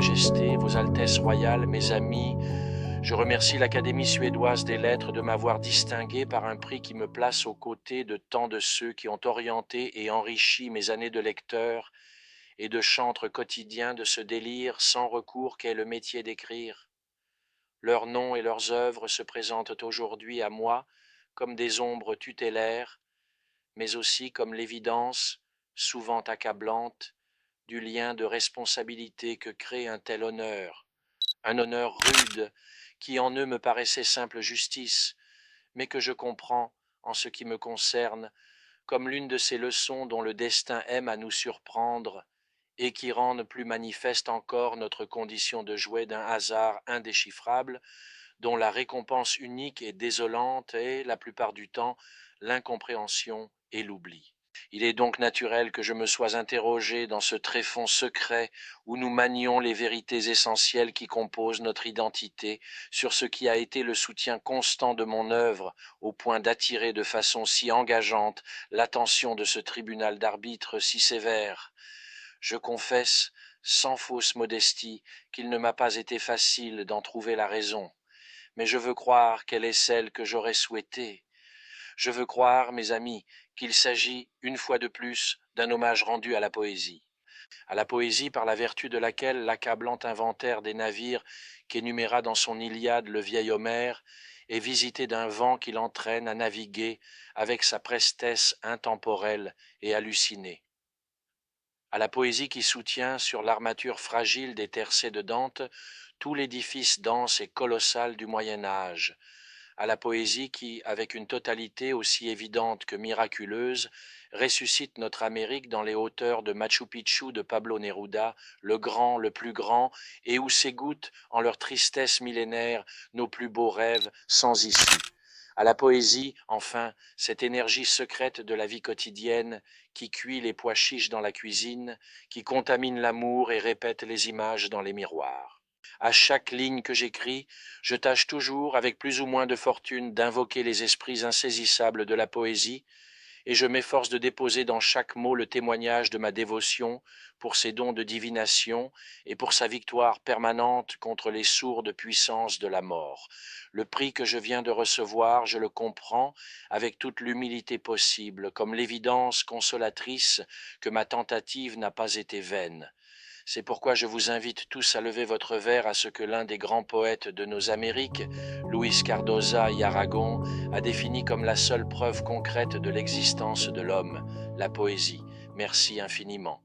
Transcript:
Majestés, Vos Altesses royales, mes amis, je remercie l'Académie suédoise des lettres de m'avoir distingué par un prix qui me place aux côtés de tant de ceux qui ont orienté et enrichi mes années de lecteur et de chantre quotidien de ce délire sans recours qu'est le métier d'écrire. Leurs noms et leurs œuvres se présentent aujourd'hui à moi comme des ombres tutélaires, mais aussi comme l'évidence, souvent accablante, du lien de responsabilité que crée un tel honneur, un honneur rude qui en eux me paraissait simple justice, mais que je comprends, en ce qui me concerne, comme l'une de ces leçons dont le destin aime à nous surprendre et qui rendent plus manifeste encore notre condition de jouet d'un hasard indéchiffrable, dont la récompense unique et désolante est, la plupart du temps, l'incompréhension et l'oubli. Il est donc naturel que je me sois interrogé dans ce tréfonds secret où nous manions les vérités essentielles qui composent notre identité sur ce qui a été le soutien constant de mon œuvre au point d'attirer de façon si engageante l'attention de ce tribunal d'arbitre si sévère. Je confesse, sans fausse modestie, qu'il ne m'a pas été facile d'en trouver la raison, mais je veux croire qu'elle est celle que j'aurais souhaitée. Je veux croire, mes amis, qu'il s'agit, une fois de plus, d'un hommage rendu à la poésie par la vertu de laquelle l'accablant inventaire des navires qu'énuméra dans son Iliade le vieil Homère est visité d'un vent qui l'entraîne à naviguer avec sa prestesse intemporelle et hallucinée. À la poésie qui soutient sur l'armature fragile des tercets de Dante tout l'édifice dense et colossal du Moyen Âge, à la poésie qui, avec une totalité aussi évidente que miraculeuse, ressuscite notre Amérique dans les hauteurs de Machu Picchu de Pablo Neruda, le grand, le plus grand, et où s'égouttent, en leur tristesse millénaire, nos plus beaux rêves sans issue. À la poésie, enfin, cette énergie secrète de la vie quotidienne qui cuit les pois chiches dans la cuisine, qui contamine l'amour et répète les images dans les miroirs. À chaque ligne que j'écris, je tâche toujours, avec plus ou moins de fortune, d'invoquer les esprits insaisissables de la poésie, et je m'efforce de déposer dans chaque mot le témoignage de ma dévotion pour ses dons de divination et pour sa victoire permanente contre les sourdes puissances de la mort. Le prix que je viens de recevoir, je le comprends avec toute l'humilité possible, comme l'évidence consolatrice que ma tentative n'a pas été vaine. C'est pourquoi je vous invite tous à lever votre verre à ce que l'un des grands poètes de nos Amériques, Luis Cardoza y Aragon, a défini comme la seule preuve concrète de l'existence de l'homme, la poésie. Merci infiniment.